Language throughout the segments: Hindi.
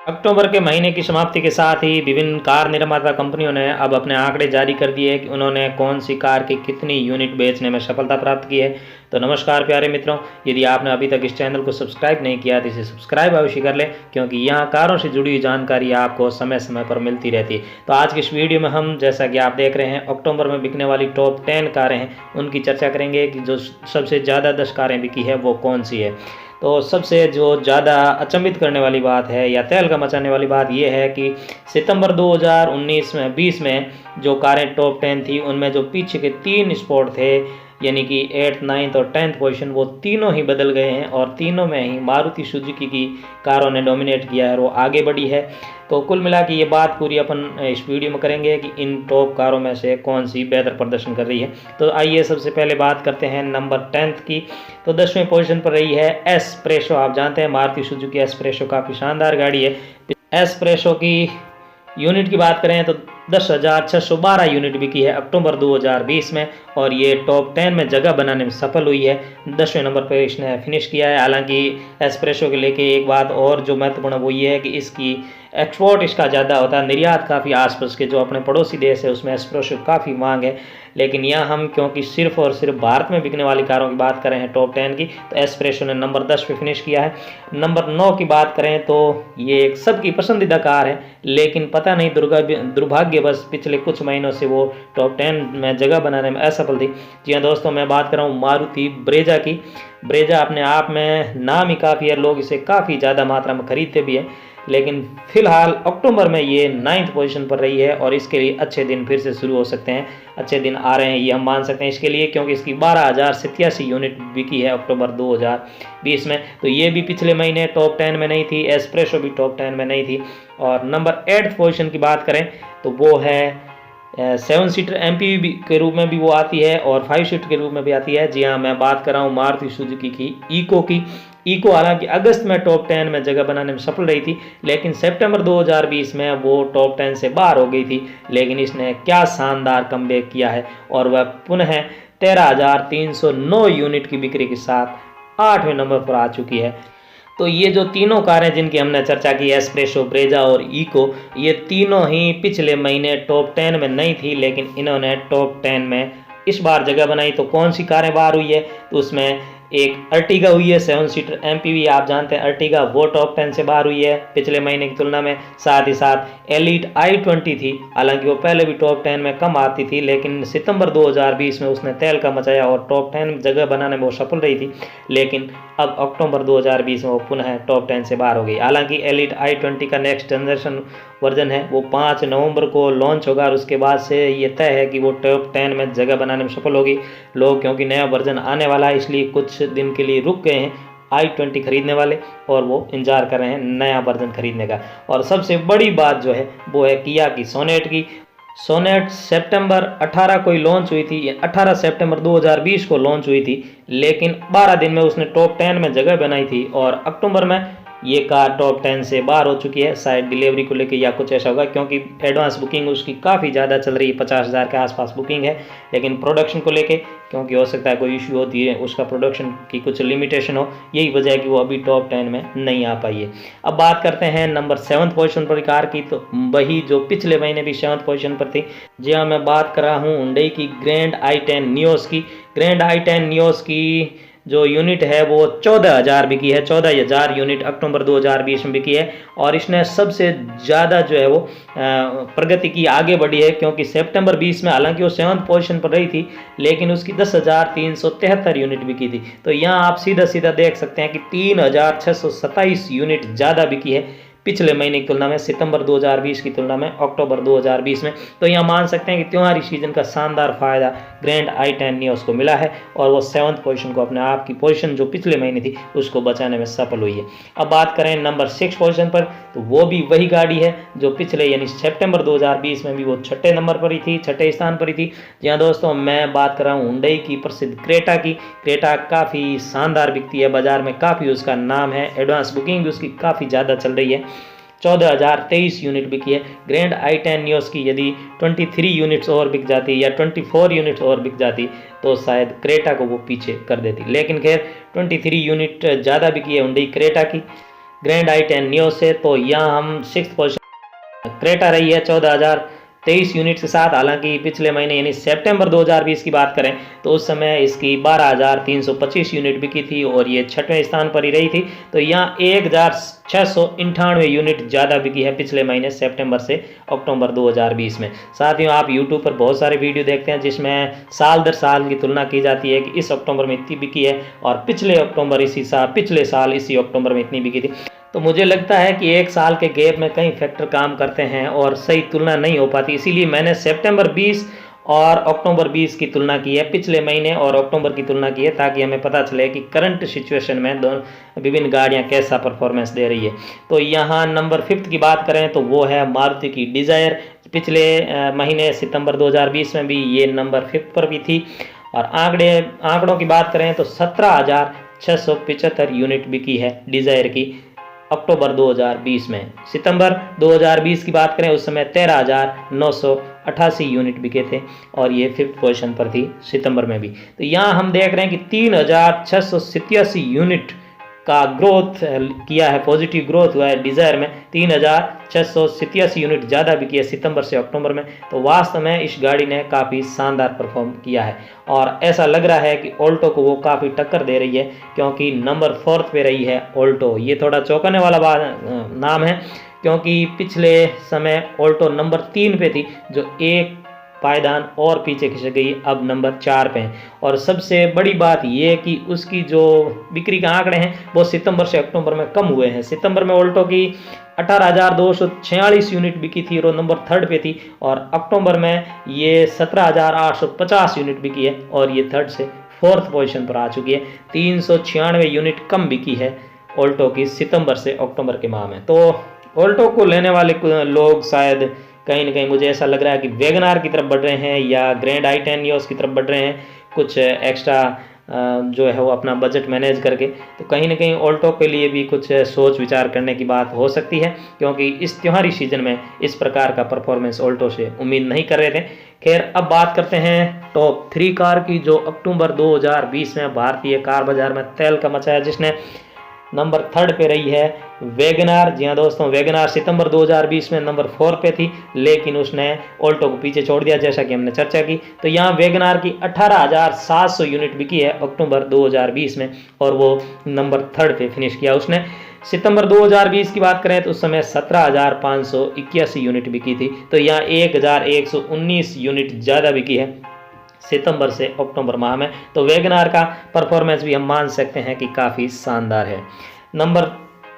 अक्टूबर के महीने की समाप्ति के साथ ही विभिन्न कार निर्माता कंपनियों ने अब अपने आंकड़े जारी कर दिए कि उन्होंने कौन सी कार की कितनी यूनिट बेचने में सफलता प्राप्त की है। तो नमस्कार प्यारे मित्रों, यदि आपने अभी तक इस चैनल को सब्सक्राइब नहीं किया तो इसे सब्सक्राइब अवश्य कर लें, क्योंकि यहाँ कारों से जुड़ी हुई जानकारी आपको समय समय पर मिलती रहती है। तो आज की इस वीडियो में हम, जैसा कि आप देख रहे हैं, अक्टूबर में बिकने वाली टॉप 10 कारें हैं, उनकी चर्चा करेंगे कि जो सबसे ज़्यादा 10 कारें बिकी है वो कौन सी है। तो सबसे जो ज़्यादा अचंभित करने वाली बात है या तहलका मचाने वाली बात यह है कि सितंबर 2019 में 20 में जो कारें टॉप 10 थी, उनमें जो पीछे के 3 स्पॉट थे, यानी कि 8th, 9th और 10th पोजीशन, वो तीनों ही बदल गए हैं और तीनों में ही मारुति सुजुकी की कारों ने डोमिनेट किया है और वो आगे बढ़ी है। तो कुल मिला के ये बात पूरी अपन इस वीडियो में करेंगे कि इन टॉप कारों में से कौन सी बेहतर प्रदर्शन कर रही है। तो आइए सबसे पहले बात करते हैं नंबर 10th की। तो 10वें पोजीशन पर रही है एस प्रेसो। आप जानते हैं मारुति सुजुकी एस प्रेसो काफ़ी शानदार गाड़ी है। एस प्रेसो की यूनिट की बात करें तो 10,612 यूनिट बिकी है अक्टूबर 2020 में और ये टॉप 10 में जगह बनाने में सफल हुई है। 10वें नंबर पर इसने फिनिश किया है। हालांकि एस्प्रेसो के लेके एक बात और जो महत्वपूर्ण वो ये है कि इसकी एक्सपोर्ट इसका ज़्यादा होता है, निर्यात काफ़ी आसपास के जो अपने पड़ोसी देश है उसमें एस्प्रेसो काफ़ी मांग है। लेकिन यहाँ हम क्योंकि सिर्फ और सिर्फ भारत में बिकने वाली कारों की बात कर रहे हैं टॉप 10 की, तो एस्प्रेसो ने नंबर 10 पे फिनिश किया है। नंबर 9 की बात करें तो ये एक सबकी पसंदीदा कार है, लेकिन पता नहीं दुर्भाग्यवश पिछले कुछ महीनों से वो टॉप 10 में जगह बनाने में असफल थी। जी हाँ दोस्तों, मैं बात कर रहा हूँ मारुति ब्रेजा की। ब्रेजा अपने आप में नाम ही काफ़ी है, लोग इसे काफ़ी ज़्यादा मात्रा में खरीदते भी हैं, लेकिन फिलहाल अक्टूबर में ये 9th पोजीशन पर रही है और इसके लिए अच्छे दिन फिर से शुरू हो सकते हैं। अच्छे दिन आ रहे हैं ये हम मान सकते हैं इसके लिए, क्योंकि इसकी 12,087 यूनिट बिकी है अक्टूबर 2020 में। तो ये भी पिछले महीने टॉप 10 में नहीं थी, एस्प्रेसो भी टॉप 10 में नहीं थी। और नंबर 8th पोजीशन की बात करें तो वो है 7 सीटर MPV के रूप में भी वो आती है और 5 सीटर के रूप में भी आती है। जी हाँ, मैं बात कर रहा हूँ मारुति सुजुकी की ईको की। ईको हालांकि अगस्त में टॉप 10 में जगह बनाने में सफल रही थी, लेकिन सितंबर 2020 में वो टॉप 10 से बाहर हो गई थी। लेकिन इसने क्या शानदार कमबैक किया है और वह पुनः 13,309 यूनिट की बिक्री के साथ 8वें नंबर पर आ चुकी है। तो ये जो तीनों कारें जिनकी हमने चर्चा की, एस्प्रेसो, ब्रेजा और ईको, ये तीनों ही पिछले महीने टॉप 10 में नहीं थी, लेकिन इन्होंने टॉप 10 में इस बार जगह बनाई। तो कौन सी कारें बाहर हुई है, तो उसमें एक अर्टिगा हुई है 7 सीटर MPV। आप जानते हैं अर्टिगा, वो टॉप 10 से बाहर हुई है पिछले महीने की तुलना में। साथ ही साथ एलीट i20 थी, हालांकि वो पहले भी टॉप 10 में कम आती थी, लेकिन सितंबर 2020 में उसने तहलका मचाया और टॉप 10 में जगह बनाने में वो सफल रही थी। लेकिन अब अक्टूबर 2020 में वो पुनः टॉप 10 से बाहर हो गई। हालांकि एलीट i20 का नेक्स्ट जनरेशन वर्जन है वो 5 नवंबर को लॉन्च होगा और उसके बाद से ये तय है कि वो टॉप 10 में जगह बनाने में सफल होगी। लोग क्योंकि नया वर्जन आने वाला है इसलिए कुछ दिन के लिए रुक गए हैं i20 खरीदने वाले और वो इंतजार कर रहे हैं नया वर्जन खरीदने का। और सबसे बड़ी बात जो है वो है किया की सोनेट की। सोनेट सितंबर 18 को ही लॉन्च हुई थी, 18 सितंबर 2020 को लॉन्च हुई थी, लेकिन 12 दिन में उसने टॉप 10 में जगह बनाई थी और अक्टूबर में ये कार टॉप 10 से बाहर हो चुकी है। शायद डिलीवरी को लेके या कुछ ऐसा होगा, क्योंकि एडवांस बुकिंग उसकी काफ़ी ज़्यादा चल रही है, 50,000 के आसपास बुकिंग है। लेकिन प्रोडक्शन को लेके क्योंकि हो सकता है कोई इशू होती है, उसका प्रोडक्शन की कुछ लिमिटेशन हो, यही वजह है कि वो अभी टॉप 10 में नहीं आ पाई है। अब बात करते हैं नंबर 7th पोजीशन पर कार की, तो वही जो पिछले महीने भी 7th पोजीशन पर थी। जी हाँ, मैं बात कर रहा हूँ हुंडई की ग्रैंड i10 नियोस की। ग्रैंड i10 नियोस की जो यूनिट है वो 14,000 बिकी है, 14,000 यूनिट अक्टूबर 2020 में बिकी है और इसने सबसे ज़्यादा जो है वो प्रगति की, आगे बढ़ी है, क्योंकि सितंबर 20 में हालांकि वो 7th पोजीशन पर रही थी, लेकिन उसकी 10,373 यूनिट बिकी थी। तो यहाँ आप सीधा सीधा देख सकते हैं कि 3,627 यूनिट ज़्यादा बिकी है पिछले महीने की तुलना में, सितंबर 2020 की तुलना में अक्टूबर 2020 में। तो यहाँ मान सकते हैं कि त्योहारी सीजन का शानदार फायदा ग्रैंड i10 नियोस को मिला है और वो 7th पोजीशन को, अपने आप की पोजीशन जो पिछले महीने थी उसको बचाने में सफल हुई है। अब बात करें नंबर 6 पोजीशन पर, तो वो भी वही गाड़ी है जो पिछले यानी सितंबर 2020 में भी वो 6ठे नंबर पर ही थी, 6ठे स्थान पर ही थी। जी हाँ दोस्तों, मैं बात कर रहा हूँ हुंडई की प्रसिद्ध क्रेटा की। क्रेटा काफ़ी शानदार बिकती है, बाजार में काफ़ी उसका नाम है, एडवांस बुकिंग भी उसकी काफ़ी ज़्यादा चल रही है। 14,023 यूनिट बिकी है। ग्रैंड i10 नियोस की यदि 23 यूनिट्स और बिक जाती या 24 यूनिट्स और बिक जाती तो शायद क्रेटा को वो पीछे कर देती, लेकिन खैर 23 यूनिट ज़्यादा बिकी है हुंडई क्रेटा की। ग्रैंड i10 नियो से, तो यहाँ हम 6th पोजीशन। क्रेटा रही है 14,023 यूनिट के साथ। हालांकि पिछले महीने यानी सितंबर 2020 की बात करें तो उस समय इसकी 12,325 यूनिट बिकी थी और ये 6वें स्थान पर ही रही थी। तो यहाँ 1,698 यूनिट ज़्यादा बिकी है पिछले महीने सितंबर से अक्टूबर 2020 में। साथ ही आप यूट्यूब पर बहुत सारे वीडियो देखते हैं जिसमें साल दर साल की तुलना की जाती है कि इस अक्टूबर में इतनी बिकी है और पिछले साल इसी अक्टूबर में इतनी बिकी थी। तो मुझे लगता है कि एक साल के गैप में कई फैक्टर काम करते हैं और सही तुलना नहीं हो पाती, इसीलिए मैंने सितंबर 20 और अक्टूबर 20 की तुलना की है, पिछले महीने और अक्टूबर की तुलना की है, ताकि हमें पता चले कि करंट सिचुएशन में दोनों विभिन्न गाड़ियां कैसा परफॉर्मेंस दे रही है। तो यहाँ नंबर 5 की बात करें तो वो है मारुति की डिज़ायर। पिछले महीने सितंबर 2020 में भी ये नंबर 5 पर भी थी। और आंकड़ों की बात करें तो 17,675 यूनिट बिकी है डिज़ायर की अक्टूबर 2020 में। सितंबर 2020 की बात करें उस समय 13,988 यूनिट बिके थे और ये 5th पोजीशन पर थी सितंबर में भी। तो यहाँ हम देख रहे हैं कि 3,687 यूनिट का ग्रोथ किया है, पॉजिटिव ग्रोथ हुआ है डिज़ायर में। 3,687 यूनिट ज़्यादा बिकी है सितंबर से अक्टूबर में। तो वास्तव में इस गाड़ी ने काफ़ी शानदार परफॉर्म किया है और ऐसा लग रहा है कि ऑल्टो को वो काफ़ी टक्कर दे रही है, क्योंकि नंबर 4 पे रही है ऑल्टो। ये थोड़ा चौंकाने वाला नाम है, क्योंकि पिछले समय ऑल्टो नंबर 3 पे थी, जो एक पायदान और पीछे खिसक गई, अब नंबर 4 पे हैं। और सबसे बड़ी बात ये कि उसकी जो बिक्री के आंकड़े हैं वो सितंबर से अक्टूबर में कम हुए हैं। सितंबर में ऑल्टो की 18,246 यूनिट बिकी थी और नंबर 3 पे थी, और अक्टूबर में ये 17,850 यूनिट बिकी है और ये 3rd से 4th पोजीशन पर आ चुकी है। 396 यूनिट कम बिकी है ऑल्टो की सितंबर से अक्टूबर के माह में। तो ऑल्टो को लेने वाले लोग शायद कहीं ना कहीं मुझे ऐसा लग रहा है कि वैगनार की तरफ बढ़ रहे हैं या ग्रैंड i10 नियोस की तरफ बढ़ रहे हैं, कुछ एक्स्ट्रा जो है वो अपना बजट मैनेज करके। तो कहीं ना कहीं ऑल्टो के लिए भी कुछ सोच विचार करने की बात हो सकती है, क्योंकि इस त्योहारी सीजन में इस प्रकार का परफॉर्मेंस ऑल्टो से उम्मीद नहीं कर रहे थे। खैर, अब बात करते हैं टॉप 3 कार की, जो अक्टूबर 2020 में भारतीय कार बाजार में तहलका मचाया, जिसने नंबर 3 पे रही है वैगनार। जी हाँ दोस्तों, वैगनार सितंबर 2020 में नंबर 4 पे थी, लेकिन उसने ऑल्टो को पीछे छोड़ दिया, जैसा कि हमने चर्चा की। तो यहाँ वैगनार की 18,700 यूनिट बिकी है अक्टूबर 2020 में और वो नंबर 3 पे फिनिश किया उसने। सितंबर 2020 की बात करें तो उस समय 17,581 यूनिट बिकी थी। तो यहाँ 1,119 यूनिट ज़्यादा बिकी है सितंबर से अक्टूबर माह में। तो वैगनार का परफॉर्मेंस भी हम मान सकते हैं कि काफ़ी शानदार है। नंबर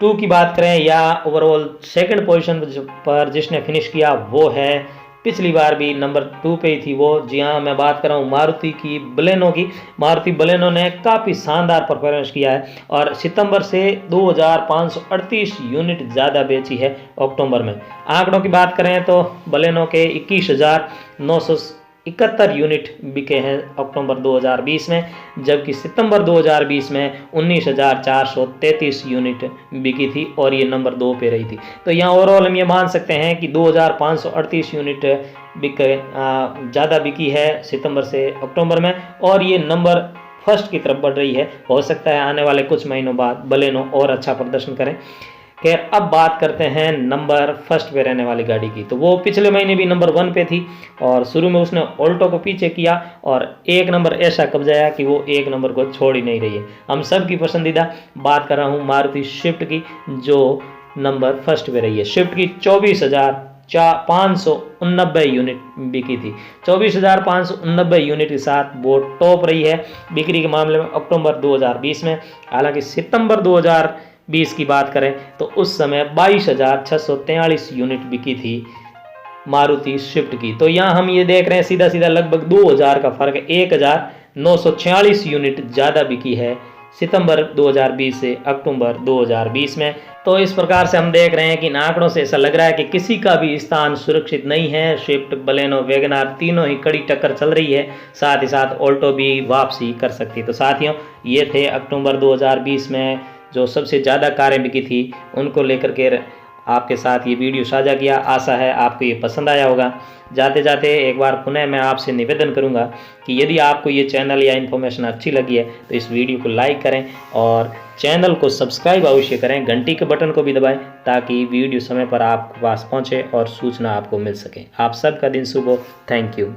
2 की बात करें या ओवरऑल 2nd पोजीशन पर जिसने फिनिश किया वो है, पिछली बार भी नंबर 2 पे ही थी वो। जी हाँ, मैं बात कर रहा हूँ मारुति की बलेनो की। मारुति बलेनो ने काफ़ी शानदार परफॉर्मेंस किया है और सितंबर से 2,538 यूनिट ज़्यादा बेची है अक्टूबर में। आंकड़ों की बात करें तो बलेनो के 21,971 यूनिट बिके हैं अक्टूबर 2020 में, जबकि सितंबर 2020 में 19,433 यूनिट बिकी थी और ये नंबर 2 पे रही थी। तो यहाँ ओवरऑल हम ये मान सकते हैं कि 2,538 यूनिट ज़्यादा बिकी है सितंबर से अक्टूबर में और ये नंबर 1 की तरफ बढ़ रही है। हो सकता है आने वाले कुछ महीनों बाद बलेनो और अच्छा प्रदर्शन करें। खैर, अब बात करते हैं नंबर 1 पे रहने वाली गाड़ी की। तो वो पिछले महीने भी नंबर 1 पे थी और शुरू में उसने ऑल्टो को पीछे किया और 1 नंबर ऐसा कब्जाया कि वो 1 नंबर को छोड़ ही नहीं रही है। हम सब की पसंदीदा बात कर रहा हूँ मारुति स्विफ्ट की, जो नंबर 1 पे रही है। स्विफ्ट की 24,589 यूनिट बिकी थी। 24,589 यूनिट के साथ वो टॉप रही है बिक्री के मामले में अक्टूबर 2020 में। हालांकि सितंबर 2020 की बात करें तो उस समय 22,643 यूनिट बिकी थी मारुति स्विफ्ट की। तो यहाँ हम ये देख रहे हैं सीधा सीधा लगभग 2,000 का फर्क है। 1,946 यूनिट ज़्यादा बिकी है सितंबर 2020 से अक्टूबर 2020 में। तो इस प्रकार से हम देख रहे हैं कि इन आंकड़ों से ऐसा लग रहा है कि किसी का भी स्थान सुरक्षित नहीं है। स्विफ्ट, बलेनो, वैगनार तीनों ही कड़ी टक्कर चल रही है, साथ ही साथ ऑल्टो भी वापसी कर सकती है। तो साथियों, ये थे अक्टूबर 2020 में जो सबसे ज़्यादा कारें बिकी थी उनको लेकर के आपके साथ ये वीडियो साझा किया। आशा है आपको ये पसंद आया होगा। जाते जाते एक बार पुनः मैं आपसे निवेदन करूंगा कि यदि आपको ये चैनल या इन्फॉर्मेशन अच्छी लगी है तो इस वीडियो को लाइक करें और चैनल को सब्सक्राइब अवश्य करें, घंटी के बटन को भी दबाएं ताकि वीडियो समय पर आपके पास पहुंचे और सूचना आपको मिल सके। आप सबका दिन शुभ हो। Thank you.